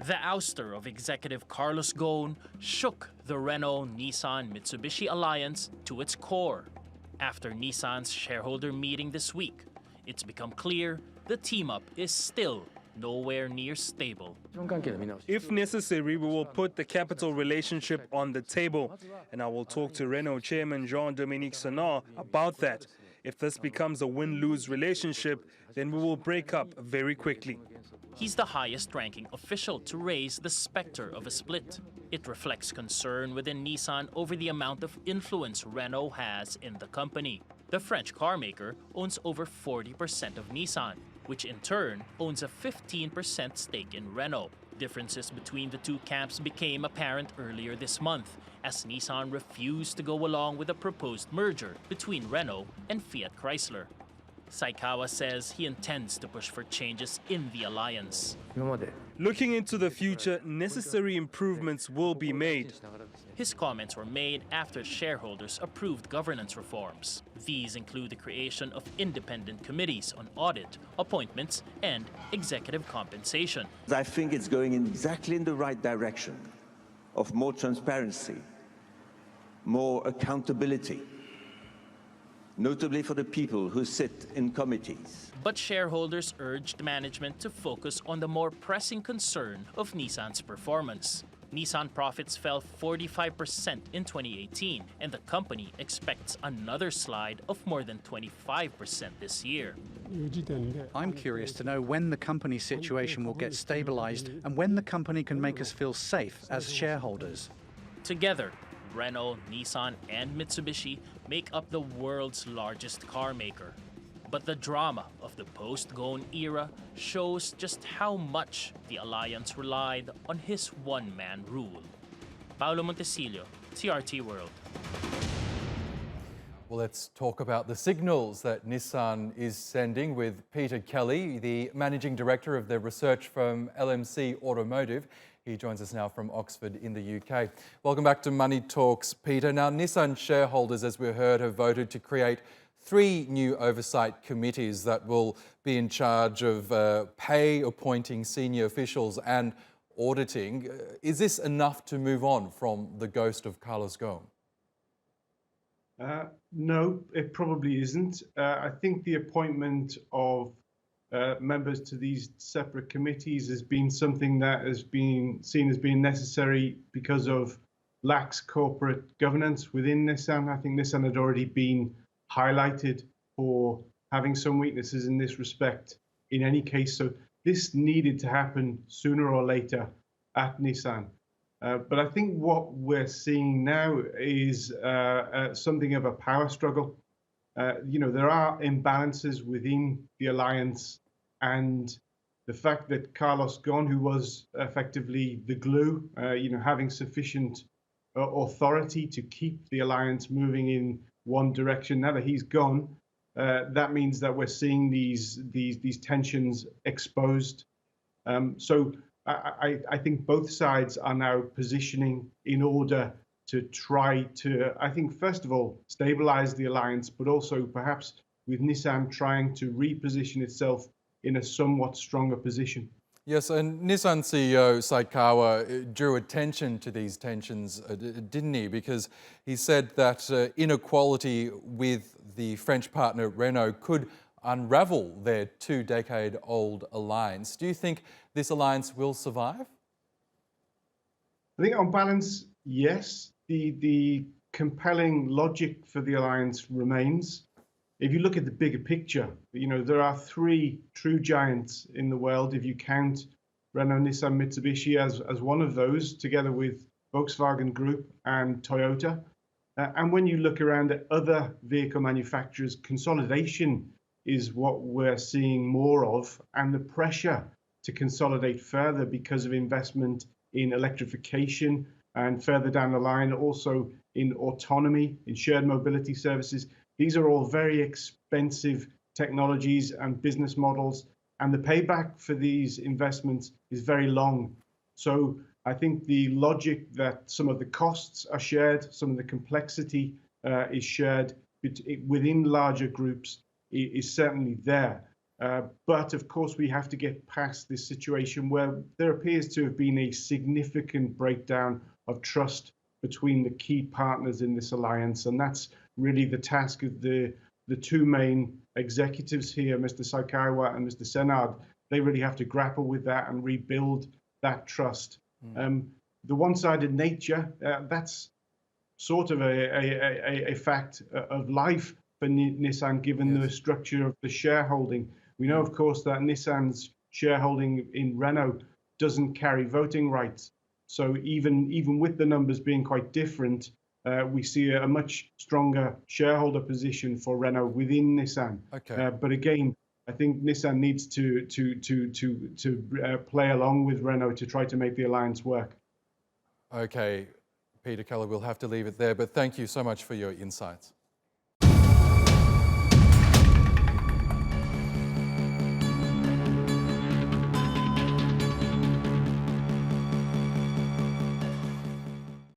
The ouster of executive Carlos Ghosn shook the Renault-Nissan-Mitsubishi alliance to its core. After Nissan's shareholder meeting this week, it's become clear the team-up is still nowhere near stable. If necessary, we will put the capital relationship on the table, and I will talk to Renault Chairman Jean-Dominique Senard about that. If this becomes a win-lose relationship, then we will break up very quickly. He's the highest-ranking official to raise the specter of a split. It reflects concern within Nissan over the amount of influence Renault has in the company. The French carmaker owns over 40% of Nissan, which in turn owns a 15% stake in Renault. Differences between the two camps became apparent earlier this month as Nissan refused to go along with a proposed merger between Renault and Fiat Chrysler. Saikawa says he intends to push for changes in the alliance. Looking into the future, necessary improvements will be made. His comments were made after shareholders approved governance reforms. These include the creation of independent committees on audit, appointments, and executive compensation. I think it's going exactly in the right direction of more transparency, more accountability, notably for the people who sit in committees. But shareholders urged management to focus on the more pressing concern of Nissan's performance. Nissan profits fell 45% in 2018, and the company expects another slide of more than 25% this year. I'm curious to know when the company situation will get stabilized and when the company can make us feel safe as shareholders. Together, Renault, Nissan, and Mitsubishi make up the world's largest car maker. But the drama of the post-Ghosn era shows just how much the alliance relied on his one-man rule. Paolo Montecillo, TRT World. Well, let's talk about the signals that Nissan is sending with Peter Kelly, the Managing Director of the research firm LMC Automotive. He joins us now from Oxford in the UK. Welcome back to Money Talks, Peter. Now, Nissan shareholders, as we heard, have voted to create 3 new oversight committees that will be in charge of pay, appointing senior officials and auditing. Is this enough to move on from the ghost of Carlos Ghosn? No, it probably isn't. I think the appointment of members to these separate committees has been something that has been seen as being necessary because of lax corporate governance within Nissan. I think Nissan had already been highlighted for having some weaknesses in this respect in any case. So this needed to happen sooner or later at Nissan. But I think what we're seeing now is something of a power struggle. There are imbalances within the alliance, and the fact that Carlos Ghosn, who was effectively the glue, having sufficient authority to keep the alliance moving in one direction. Now that he's gone, that means that we're seeing these tensions exposed. So I think both sides are now positioning in order to try to, I think, first of all, stabilize the alliance, but also perhaps with Nissan trying to reposition itself in a somewhat stronger position. Yes, and Nissan CEO Saikawa drew attention to these tensions, didn't he? Because he said that inequality with the French partner Renault could unravel their 2-decade-old alliance. Do you think this alliance will survive? I think on balance, yes. The compelling logic for the alliance remains. If you look at the bigger picture, there are 3 true giants in the world, if you count Renault, Nissan, Mitsubishi as one of those, together with Volkswagen Group and Toyota. And when you look around at other vehicle manufacturers, consolidation is what we're seeing more of, and the pressure to consolidate further because of investment in electrification and further down the line also in autonomy, in shared mobility services. These are all very expensive technologies and business models, and the payback for these investments is very long. So I think the logic that some of the costs are shared, some of the complexity is shared within larger groups is certainly there. But of course, we have to get past this situation where there appears to have been a significant breakdown of trust between the key partners in this alliance. And that's really the task of the two main executives here, Mr. Saikawa and Mr. Senard. They really have to grapple with that and rebuild that trust. The one-sided nature, that's sort of a fact of life for Nissan, given the structure of the shareholding. We know, of course, that Nissan's shareholding in Renault doesn't carry voting rights. So even with the numbers being quite different, we see a much stronger shareholder position for Renault within Nissan. Okay. But again, I think Nissan needs to play along with Renault to try to make the alliance work. Okay, Peter Kelly, we'll have to leave it there, but thank you so much for your insights.